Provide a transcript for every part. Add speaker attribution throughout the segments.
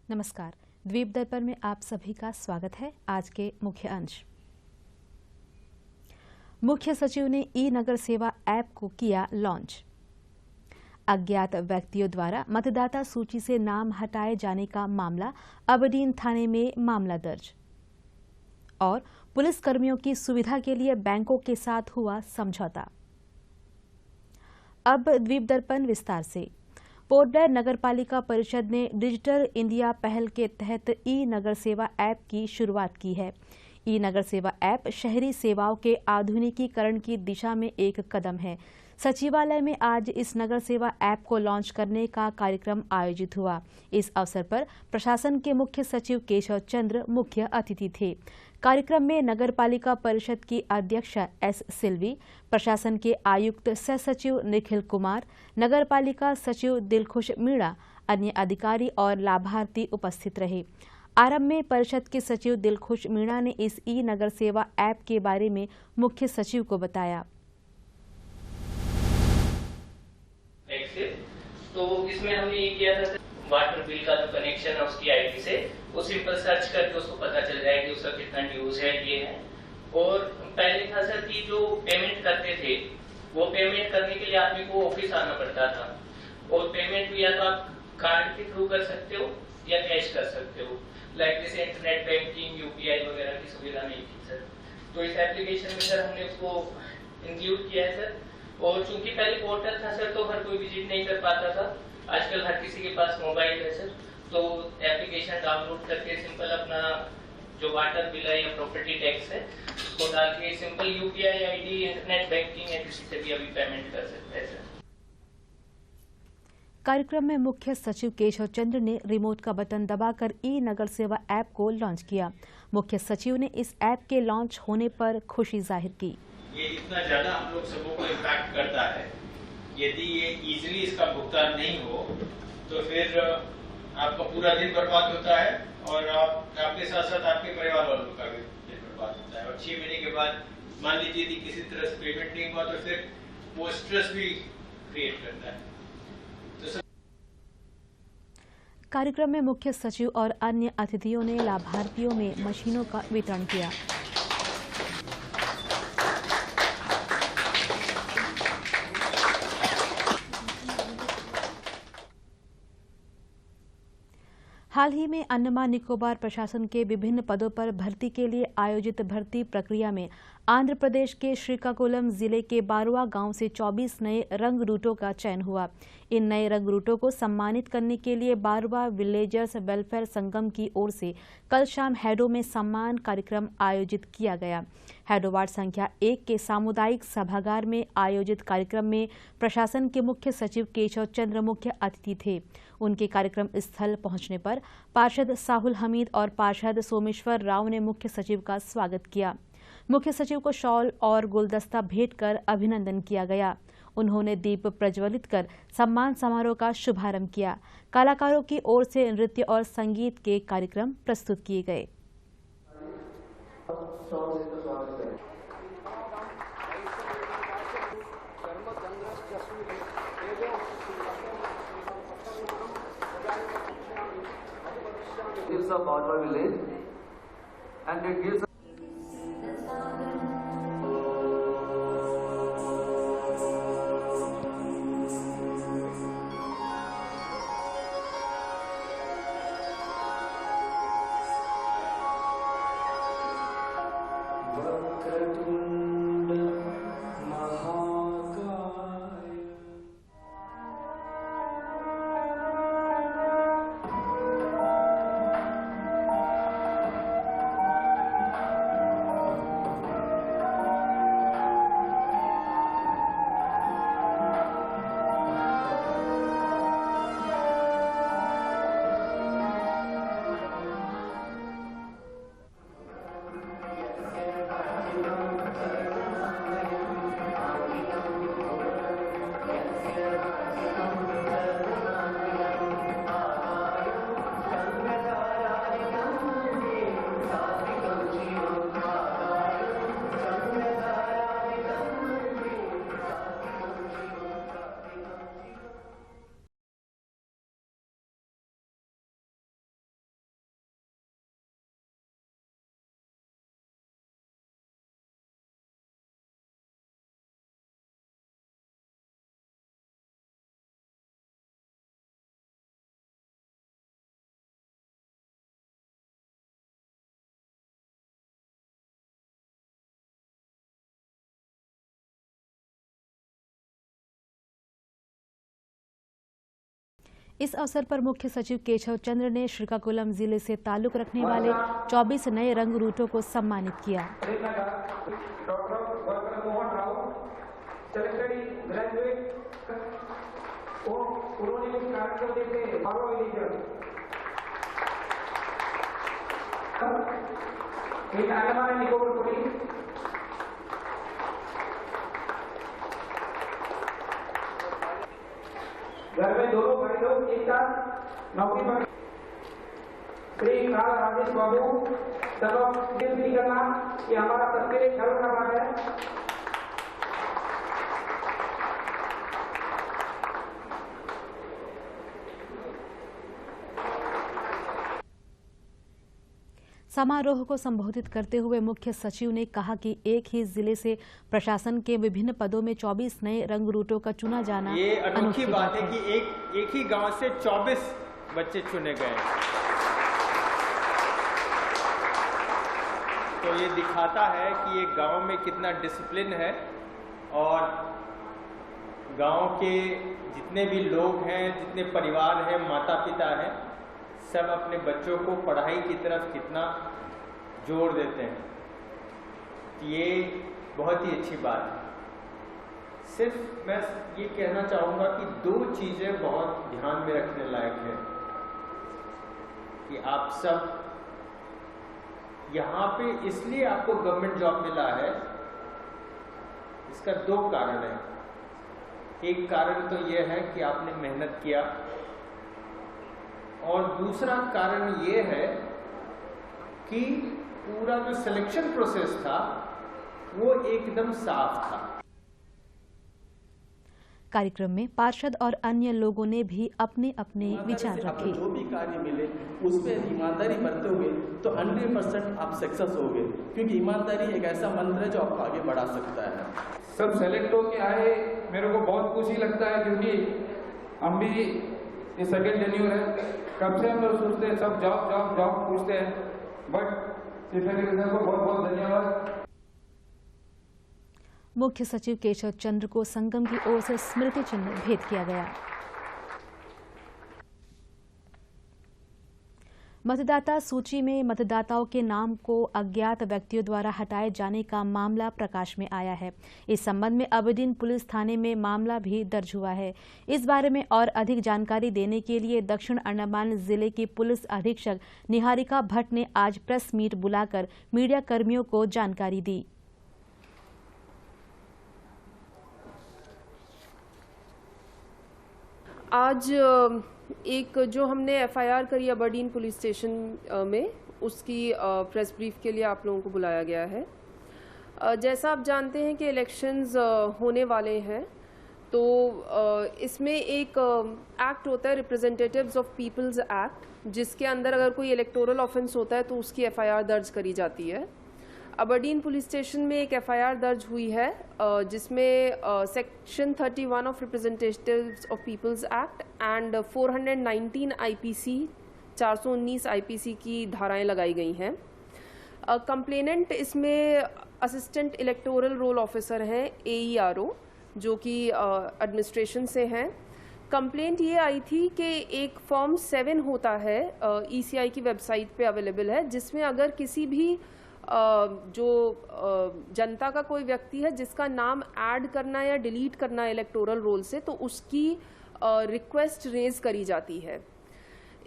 Speaker 1: नमस्कार। द्वीप दर्पण में आप सभी का स्वागत है। आज के मुख्य अंश। मुख्य सचिव ने ई नगर सेवा ऐप को किया लॉन्च। अज्ञात व्यक्तियों द्वारा मतदाता सूची से नाम हटाए जाने का मामला, अबडीन थाने में मामला दर्ज। और पुलिस कर्मियों की सुविधा के लिए बैंकों के साथ हुआ समझौता। अब द्वीप दर्पण विस्तार से। पोर्ट ब्लेयर नगरपालिका परिषद ने डिजिटल इंडिया पहल के तहत ई नगर सेवा ऐप की शुरुआत की है। ई नगर सेवा ऐप शहरी सेवाओं के आधुनिकीकरण की दिशा में एक कदम है। सचिवालय में आज इस नगर सेवा ऐप को लॉन्च करने का कार्यक्रम आयोजित हुआ। इस अवसर पर प्रशासन के मुख्य सचिव केशव चंद्र मुख्य अतिथि थे। कार्यक्रम में नगरपालिका परिषद की अध्यक्ष एस सिल्वी, प्रशासन के आयुक्त सह सचिव निखिल कुमार, नगरपालिका सचिव दिलखुश मीणा, अन्य अधिकारी और लाभार्थी उपस्थित रहे। आरंभ में परिषद के सचिव दिलखुश मीणा ने इस ई नगर सेवा ऐप के बारे में मुख्य सचिव को बताया।
Speaker 2: तो इसमें हमने ये किया था, वाटर बिल का जो कनेक्शन है उसकी आईडी से वो सिंपल सर्च करके उसको पता चल जाए कि उसका कितना ड्यूज है, ये है। और पहले था सर कि जो पेमेंट करते थे वो पेमेंट करने के लिए आदमी को ऑफिस आना पड़ता था, और पेमेंट भी या तो आप कार्ड के थ्रू कर सकते हो या कैश कर सकते हो। लाइक जैसे इंटरनेट बैंकिंग, यूपीआई वगैरह की सुविधा नहीं थी सर। तो इस एप्लीकेशन में सर हमने उसको इंक्लूड किया है सर। और चूंकि पहले पोर्टल था सर तो हर कोई विजिट नहीं कर पाता था, आजकल हर किसी के पास मोबाइल है सर। तो एप्लीकेशन डाउनलोड करके सिंपल अपना जो वाटर बिल है या प्रॉपर्टी टैक्स है उसको डाल के simple UPI ID, internet banking या किसी से भी अभी पेमेंट कर सकते हैं सर।
Speaker 1: कार्यक्रम में मुख्य सचिव केशव चंद्र ने रिमोट का बटन दबाकर ई नगर सेवा ऐप को लॉन्च किया। मुख्य सचिव ने इस ऐप के लॉन्च होने पर खुशी जाहिर की।
Speaker 3: ये इतना ज्यादा हम लोग सबों को इम्पैक्ट करता है। यदि ये इजीली इसका भुगतान नहीं हो तो फिर आपका पूरा दिन बर्बाद होता है और आपके साथ साथ आपके परिवार वालों का भी दिन बर्बाद होता है। और 6 महीने के बाद मान लीजिए यदि किसी तरह से पेमेंट नहीं हुआ तो फिर वो स्ट्रेस भी क्रिएट करता है।
Speaker 1: कार्यक्रम में मुख्य सचिव और अन्य अतिथियों ने लाभार्थियों में मशीनों का वितरण किया। हाल ही में अंडमान निकोबार प्रशासन के विभिन्न पदों पर भर्ती के लिए आयोजित भर्ती प्रक्रिया में आंध्र प्रदेश के श्रीकाकुलम जिले के बारुआ गांव से 24 नए रंग रूटों का चयन हुआ। इन नए रंग रूटों को सम्मानित करने के लिए बारुआ विलेजर्स वेलफेयर संगम की ओर से कल शाम हैडो में सम्मान कार्यक्रम आयोजित किया गया। हैडो वार्ड संख्या 1 के सामुदायिक सभागार में आयोजित कार्यक्रम में प्रशासन के मुख्य सचिव केशव चंद्र मुख्य अतिथि थे। उनके कार्यक्रम स्थल पहुंचने पर पार्षद साहुल हमीद और पार्षद सोमेश्वर राव ने मुख्य सचिव का स्वागत किया। मुख्य सचिव को शॉल और गुलदस्ता भेंट कर अभिनंदन किया गया। उन्होंने दीप प्रज्वलित कर सम्मान समारोह का शुभारंभ किया। कलाकारों की ओर से नृत्य और संगीत के कार्यक्रम प्रस्तुत किए गए।
Speaker 4: Gives a Barwa village and it gives
Speaker 1: इस अवसर पर मुख्य सचिव केशव चंद्र ने श्रीकाकुलम जिले से ताल्लुक रखने वाले 24 नए रंग रूटों को सम्मानित किया।
Speaker 5: घर में दोनों भाई लोग एक साथ नौकरी पर श्री राजेश बाबू सब भी करना कि हमारा सबके लिए गर्व का बात है।
Speaker 1: समारोह को संबोधित करते हुए मुख्य सचिव ने कहा कि एक ही जिले से प्रशासन के विभिन्न पदों में 24 नए रंग रूटों का चुना जाना
Speaker 3: ये अनोखी बात है कि एक ही गांव से 24 बच्चे चुने गए। तो ये दिखाता है कि एक गांव में कितना डिसिप्लिन है और गांव के जितने भी लोग हैं, जितने परिवार हैं, माता पिता हैं, सब अपने बच्चों को पढ़ाई की तरफ कितना जोर देते हैं। ये बहुत ही अच्छी बात है। सिर्फ मैं ये कहना चाहूँगा कि 2 चीज़ें बहुत ध्यान में रखने लायक है कि आप सब यहाँ पे इसलिए आपको गवर्नमेंट जॉब मिला है, इसका 2 कारण है। एक कारण तो यह है कि आपने मेहनत किया और दूसरा कारण ये है कि पूरा जो सिलेक्शन प्रोसेस था वो एकदम साफ था।
Speaker 1: कार्यक्रम में पार्षद और अन्य लोगों ने भी अपने अपने विचार रखे।
Speaker 6: जो भी कार्य मिले उसमें ईमानदारी बरते हुए तो 100% आप सक्सेस होगे, क्योंकि ईमानदारी एक ऐसा मंत्र है जो आपको आगे बढ़ा सकता है।
Speaker 5: सब सेलेक्ट होके आए, मेरे को बहुत खुशी लगता है क्योंकि हम भी ये सेकेंड टेन्यूर है। कब से हम लोग सोचते हैं सब जॉब जॉब जॉब पूछते हैं, बट चीफ सेक्रेटरी को बहुत बहुत धन्यवाद।
Speaker 1: मुख्य सचिव केशव चंद्र को संगम की ओर से स्मृति चिन्ह भेंट किया गया। मतदाता सूची में मतदाताओं के नाम को अज्ञात व्यक्तियों द्वारा हटाए जाने का मामला प्रकाश में आया है। इस संबंध में अबडीन पुलिस थाने में मामला भी दर्ज हुआ है। इस बारे में और अधिक जानकारी देने के लिए दक्षिण अंडमान जिले की पुलिस अधीक्षक निहारिका भट्ट ने आज प्रेस मीट बुलाकर मीडिया कर्मियों को जानकारी दी।
Speaker 7: आज एक जो हमने एफआईआर करी अबडीन पुलिस स्टेशन में, उसकी प्रेस ब्रीफ के लिए आप लोगों को बुलाया गया है। जैसा आप जानते हैं कि इलेक्शंस होने वाले हैं, तो इसमें एक एक्ट होता है रिप्रेजेंटेटिव्स ऑफ पीपल्स एक्ट, जिसके अंदर अगर कोई इलेक्टोरल ऑफेंस होता है तो उसकी एफआईआर दर्ज करी जाती है। अबडीन पुलिस स्टेशन में एक एफआईआर दर्ज हुई है जिसमें section 31 of representatives of peoples act and 419 IPC 419 IPC की धाराएं लगाई गई हैं। कंप्लेनेंट इसमें असिस्टेंट इलेक्टोरल रोल ऑफिसर हैं AERO, जो कि एडमिनिस्ट्रेशन से हैं। कंप्लेंट ये आई थी कि एक फॉर्म 7 होता है, ECI की वेबसाइट पे अवेलेबल है, जिसमें अगर किसी भी जो जनता का कोई व्यक्ति है जिसका नाम ऐड करना या डिलीट करना इलेक्टोरल रोल से, तो उसकी रिक्वेस्ट रेज करी जाती है।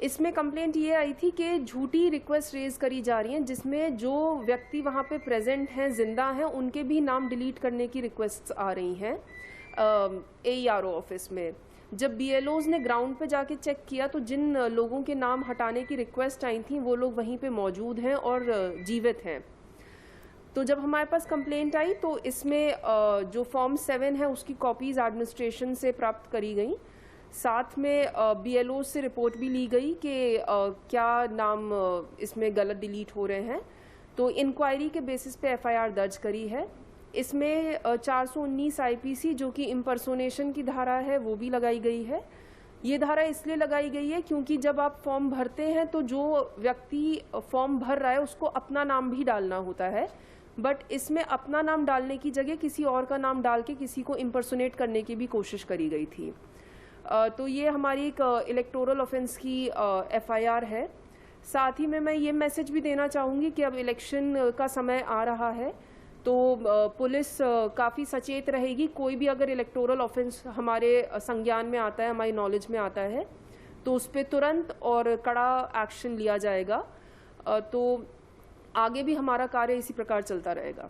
Speaker 7: इसमें कंप्लेंट ये आई थी कि झूठी रिक्वेस्ट रेज करी जा रही हैं, जिसमें जो व्यक्ति वहाँ पे प्रेजेंट हैं, जिंदा हैं, उनके भी नाम डिलीट करने की रिक्वेस्ट आ रही हैं AERO ऑफिस में। जब BLOs ने ग्राउंड पे जाके चेक किया तो जिन लोगों के नाम हटाने की रिक्वेस्ट आई थी वो लोग वहीं पे मौजूद हैं और जीवित हैं। तो जब हमारे पास कंप्लेंट आई तो इसमें जो फॉर्म 7 है उसकी कॉपीज एडमिनिस्ट्रेशन से प्राप्त करी गई। साथ में BLOs से रिपोर्ट भी ली गई कि क्या नाम इसमें गलत डिलीट हो रहे हैं। तो इंक्वायरी के बेसिस पे FIR दर्ज करी है। इसमें 419 IPC जो कि इम्पर्सोनेशन की धारा है वो भी लगाई गई है। ये धारा इसलिए लगाई गई है क्योंकि जब आप फॉर्म भरते हैं तो जो व्यक्ति फॉर्म भर रहा है उसको अपना नाम भी डालना होता है, बट इसमें अपना नाम डालने की जगह किसी और का नाम डाल के किसी को इम्पर्सोनेट करने की भी कोशिश करी गई थी। तो ये हमारी एक इलेक्टोरल ऑफेंस की FIR है। साथ ही में मैं ये मैसेज भी देना चाहूँगी कि अब इलेक्शन का समय आ रहा है, तो पुलिस काफ़ी सचेत रहेगी। कोई भी अगर इलेक्टोरल ऑफेंस हमारे संज्ञान में आता है, हमारी नॉलेज में आता है, तो उस पर तुरंत और कड़ा एक्शन लिया जाएगा। तो आगे भी हमारा कार्य इसी प्रकार चलता रहेगा।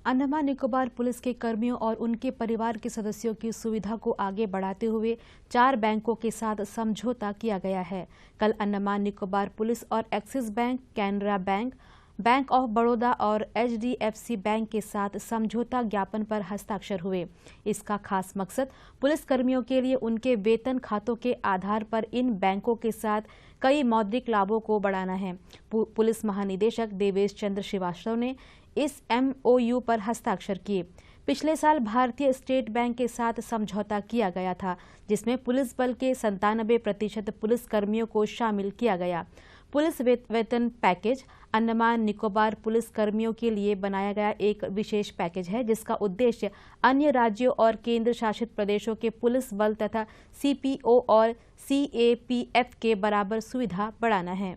Speaker 1: अंडमान निकोबार पुलिस के कर्मियों और उनके परिवार के सदस्यों की सुविधा को आगे बढ़ाते हुए 4 बैंकों के साथ समझौता किया गया है। कल अंडमान निकोबार पुलिस और axis bank, Canara bank, bank of Baroda और HDFC बैंक के साथ समझौता ज्ञापन पर हस्ताक्षर हुए। इसका खास मकसद पुलिस कर्मियों के लिए उनके वेतन खातों के आधार पर इन बैंकों के साथ कई मौद्रिक लाभों को बढ़ाना है। पुलिस महानिदेशक देवेश चंद्र श्रीवास्तव ने इस MOU पर हस्ताक्षर किए। पिछले साल भारतीय स्टेट बैंक के साथ समझौता किया गया था, जिसमें पुलिस बल के 97% पुलिस कर्मियों को शामिल किया गया। पुलिस वेतन पैकेज अंडमान निकोबार पुलिस कर्मियों के लिए बनाया गया एक विशेष पैकेज है, जिसका उद्देश्य अन्य राज्यों और केंद्र शासित प्रदेशों के पुलिस बल तथा CPO और CAPF के बराबर सुविधा बढ़ाना है।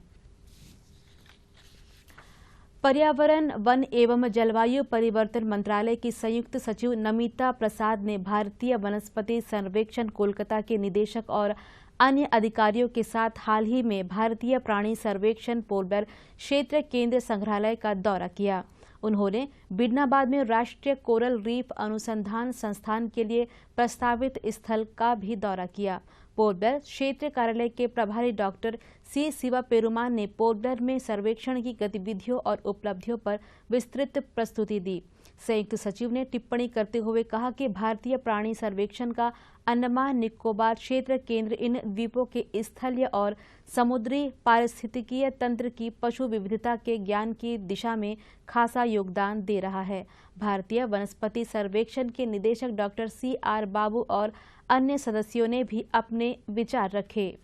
Speaker 1: पर्यावरण, वन एवं जलवायु परिवर्तन मंत्रालय की संयुक्त सचिव नमिता प्रसाद ने भारतीय वनस्पति सर्वेक्षण कोलकाता के निदेशक और अन्य अधिकारियों के साथ हाल ही में भारतीय प्राणी सर्वेक्षण पोलबेयर क्षेत्र केंद्र संग्रहालय का दौरा किया। उन्होंने बिडनाबाद में राष्ट्रीय कोरल रीफ अनुसंधान संस्थान के लिए प्रस्तावित स्थल का भी दौरा किया। पोलबेयर क्षेत्र कार्यालय के प्रभारी डॉक्टर C. शिवा पेरुमान ने पोलबेयर में सर्वेक्षण की गतिविधियों और उपलब्धियों पर विस्तृत प्रस्तुति दी। संयुक्त सचिव ने टिप्पणी करते हुए कहा कि भारतीय प्राणी सर्वेक्षण का अंडमान निकोबार क्षेत्र केंद्र इन द्वीपों के स्थलीय और समुद्री पारिस्थितिकीय तंत्र की पशु विविधता के ज्ञान की दिशा में खासा योगदान दे रहा है। भारतीय वनस्पति सर्वेक्षण के निदेशक डॉक्टर C.R. बाबू और अन्य सदस्यों ने भी अपने विचार रखे।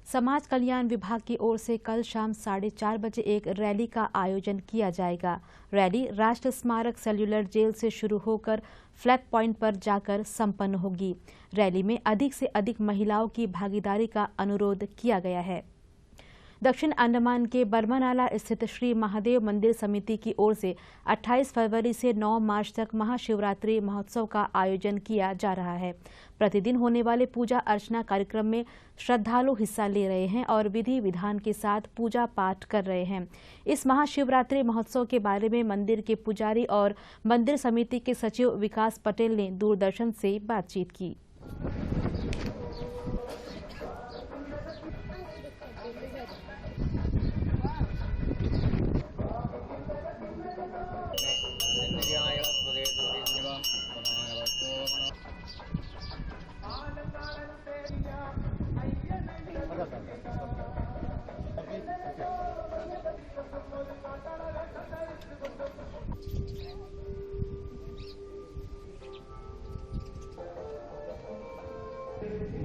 Speaker 1: समाज कल्याण विभाग की ओर से कल शाम 4:30 बजे एक रैली का आयोजन किया जाएगा। रैली राष्ट्र स्मारक सेल्युलर जेल से शुरू होकर फ्लैग पॉइंट पर जाकर संपन्न होगी। रैली में अधिक से अधिक महिलाओं की भागीदारी का अनुरोध किया गया है। दक्षिण अंडमान के बर्मानाला स्थित श्री महादेव मंदिर समिति की ओर से 28 फरवरी से 9 मार्च तक महाशिवरात्रि महोत्सव का आयोजन किया जा रहा है। प्रतिदिन होने वाले पूजा अर्चना कार्यक्रम में श्रद्धालु हिस्सा ले रहे हैं और विधि विधान के साथ पूजा पाठ कर रहे हैं। इस महाशिवरात्रि महोत्सव के बारे में मंदिर के पुजारी और मंदिर समिति के सचिव विकास पटेल ने दूरदर्शन से बातचीत की।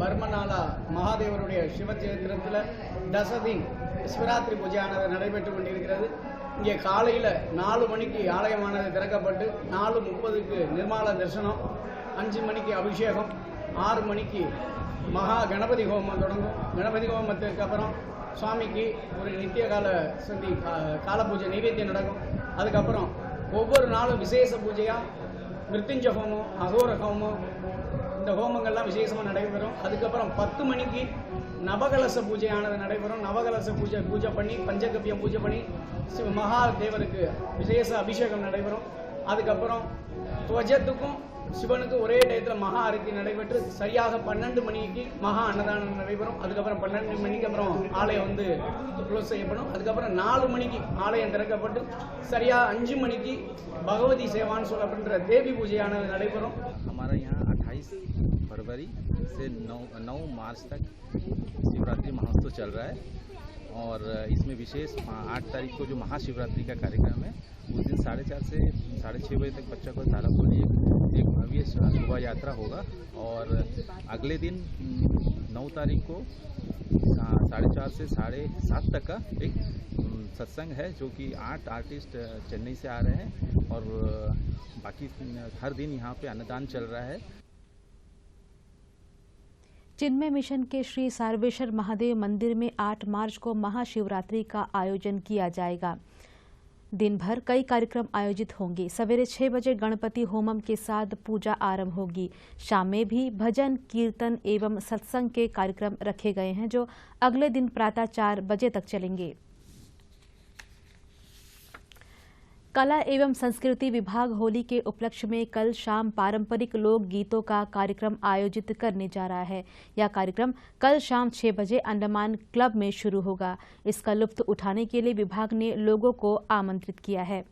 Speaker 8: பர்மநாளா மகாதேவருடைய சிவச்சேத்திரத்தில் தசதின் சிவராத்திரி பூஜையானது நடைபெற்று கொண்டிருக்கிறது. இங்கே காலையில் 4 மணிக்கு ஆலயமானது திறக்கப்பட்டு 4:30க்கு நிர்மால தரிசனம், 5 மணிக்கு அபிஷேகம், 6 மணிக்கு மகா கணபதி ஹோமம் தொடங்கும். கணபதி ஹோமத்திற்கு அப்புறம் சுவாமிக்கு ஒரு நித்திய கால சந்தி கால பூஜை நைவேத்தியம் நடக்கும். அதுக்கப்புறம் ஒவ்வொரு நாளும் விசேஷ பூஜையாக மிருத்யுஞ்ச ஹோமம், அகோர ஹோமம், இந்த ஹோமங்கள்லாம் விசேஷமாக நடைபெறும். அதுக்கப்புறம் 10 மணிக்கு நவகலச பூஜையானது நடைபெறும். நவகலச பூஜை பண்ணி பஞ்சகவ்யம் பூஜை பண்ணி மகாதேவருக்கு விசேஷ அபிஷேகம் நடைபெறும். அதுக்கப்புறம் துவஜத்துக்கும் சிவனுக்கும் ஒரே டயத்தில் மகா ஆரத்தி நடைபெற்று சரியாக 12 மணிக்கு மகா அன்னதானம் நடைபெறும். அதுக்கப்புறம் 12 மணிக்கு அப்புறம் ஆலயம் வந்து க்ளோஸ் செய்யப்படும். அதுக்கப்புறம் 4 மணிக்கு ஆலயம் திறக்கப்பட்டு சரியாக 5 மணிக்கு பகவதி சேவான்னு சொல்லப்படுற தேவி பூஜையானது நடைபெறும்.
Speaker 9: हमारे यहाँ 28 फरवरी से 9 मार्च तक शिवरात्रि महोत्सव चल रहा है और इसमें विशेष 8 तारीख को जो महाशिवरात्रि का कार्यक्रम है उस दिन 4:30 से 6:30 बजे तक बच्चा को तालाब के लिए एक भव्य शोभा यात्रा होगा और अगले दिन 9 तारीख को 4:30 से 7:30 तक का एक सत्संग है जो कि 8 आर्टिस्ट चेन्नई से आ रहे हैं और बाकी हर दिन यहाँ पे अन्नदान चल रहा है।
Speaker 1: चिन्मय मिशन के श्री सार्वेश्वर महादेव मंदिर में 8 मार्च को महाशिवरात्रि का आयोजन किया जाएगा। दिन भर कई कार्यक्रम आयोजित होंगे। सवेरे 6 बजे गणपति होमम के साथ पूजा आरंभ होगी। शाम में भी भजन, कीर्तन एवं सत्संग के कार्यक्रम रखे गए हैं जो अगले दिन प्रातः 4 बजे तक चलेंगे। कला एवं संस्कृति विभाग होली के उपलक्ष्य में कल शाम पारंपरिक लोक गीतों का कार्यक्रम आयोजित करने जा रहा है। यह कार्यक्रम कल शाम 6 बजे अंडमान क्लब में शुरू होगा। इसका लुत्फ उठाने के लिए विभाग ने लोगों को आमंत्रित किया है।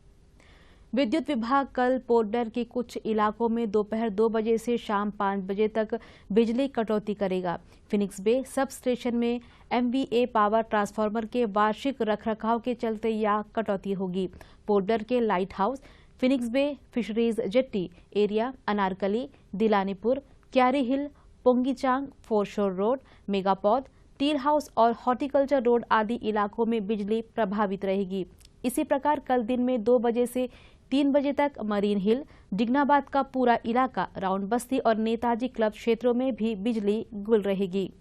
Speaker 1: विद्युत विभाग कल पोर्टब्लेयर के कुछ इलाकों में दोपहर 2 बजे से शाम 5 बजे तक बिजली कटौती करेगा। फिनिक्स बे सब स्टेशन में MVA पावर ट्रांसफार्मर के वार्षिक रखरखाव के चलते यह कटौती होगी। पोर्टब्लेयर के लाइट हाउस, फिनिक्स बे फिशरीज जेट्टी एरिया, अनारकली, दिलानीपुर, क्यारी हिल, पोंगीचांग, फोरशोर रोड, मेगापौध, टील हाउस और हॉर्टिकल्चर रोड आदि इलाकों में बिजली प्रभावित रहेगी। इसी प्रकार कल दिन में 2 बजे से 3 बजे तक मरीन हिल, डिग्नाबाद का पूरा इलाका, राउंड बस्ती और नेताजी क्लब क्षेत्रों में भी बिजली गुल रहेगी।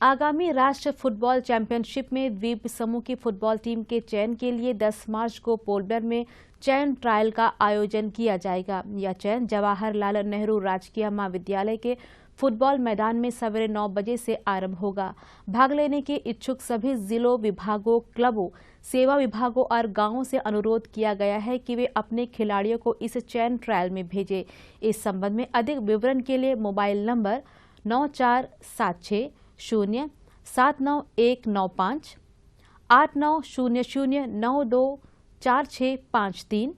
Speaker 1: आगामी राष्ट्रीय फुटबॉल चैंपियनशिप में द्वीप समूह की फुटबॉल टीम के चयन के लिए 10 मार्च को पोर्टब्लेयर में चयन ट्रायल का आयोजन किया जाएगा। यह चयन जवाहरलाल नेहरू राजकीय महाविद्यालय के फुटबॉल मैदान में सवेरे 9 बजे से आरंभ होगा। भाग लेने के इच्छुक सभी जिलों, विभागों, क्लबों, सेवा विभागों और गांवों से अनुरोध किया गया है कि वे अपने खिलाड़ियों को इस चयन ट्रायल में भेजें। इस संबंध में अधिक विवरण के लिए मोबाइल नंबर 9476079195, 8900924653,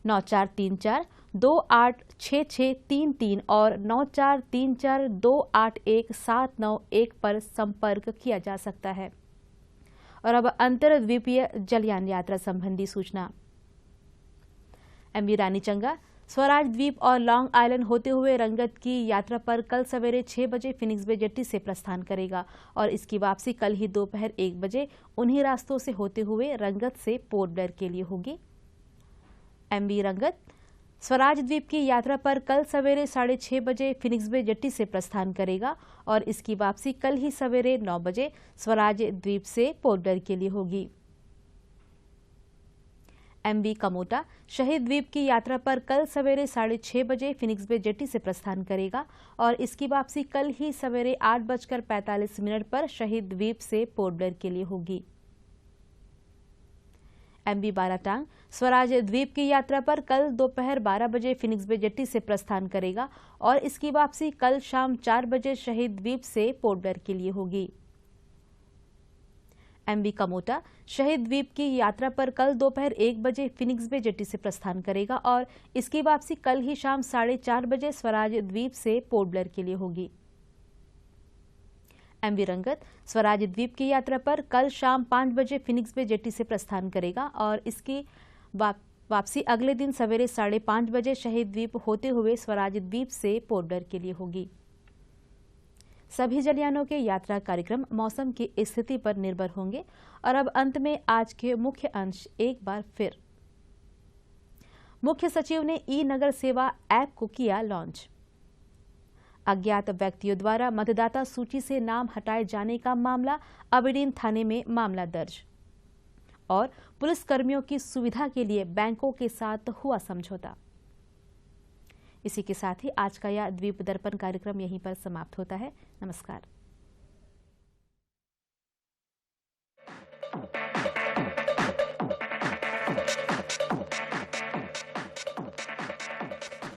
Speaker 1: 9434286633 और 9434281791 पर संपर्क किया जा सकता है। और अब अंतर्द्वीपीय जलयान यात्रा संबंधी सूचना। MV रानीचंगा, स्वराज द्वीप और लॉन्ग आइलैंड होते हुए रंगत की यात्रा पर कल सवेरे 6 बजे फिनिक्स बे जेट्टी से प्रस्थान करेगा और इसकी वापसी कल ही दोपहर 1 बजे उन्हीं रास्तों से होते हुए रंगत से पोर्टब्लेयर के लिए होगी। MV रंगत स्वराज द्वीप की यात्रा पर कल सवेरे 6:30 बजे फिनिक्स बे जेट्टी से प्रस्थान करेगा और इसकी वापसी कल ही सवेरे 9 बजे स्वराज द्वीप से पोर्टब्लेयर के लिए होगी। MV कमोटा शहीद द्वीप की यात्रा पर कल सवेरे 6:30 बजे फिनिक्स बे जेट्टी से प्रस्थान करेगा और इसकी वापसी कल ही सवेरे 8:45 पर शहीद द्वीप से पोर्टब्लेयर के लिए होगी। MV बाराटांग स्वराज द्वीप की यात्रा पर कल दोपहर 12 बजे फिनिक्स बे जेट्टी से प्रस्थान करेगा और इसकी वापसी कल शाम 4 बजे शहीद द्वीप से पोर्टब्लेयर के लिए होगी। MV कमोटा शहीद द्वीप की यात्रा पर कल दोपहर 1 बजे फिनिक्स बे जेट्टी से प्रस्थान करेगा और इसकी वापसी कल ही शाम 4:30 बजे स्वराज द्वीप से पोर्टब्लेयर के लिए होगी। MV रंगत स्वराज द्वीप की यात्रा पर कल शाम 5 बजे फिनिक्स बे जेट्टी से प्रस्थान करेगा और इसकी वापसी अगले दिन सवेरे 5:30 बजे शहीद द्वीप होते हुए स्वराज द्वीप से पोर्टब्लेयर के लिए होगी। सभी जलयानों के यात्रा कार्यक्रम मौसम की स्थिति पर निर्भर होंगे। और अब अंत में आज के मुख्य अंश एक बार फिर। मुख्य सचिव ने ई-नगर सेवा ऐप को किया लॉन्च। अज्ञात व्यक्तियों द्वारा मतदाता सूची से नाम हटाए जाने का मामला, अबीडीन थाने में मामला दर्ज। और पुलिसकर्मियों की सुविधा के लिए बैंकों के साथ हुआ समझौता। इसी के साथ ही आज का यह द्वीप दर्पण कार्यक्रम यहीं पर समाप्त होता है। नमस्कार।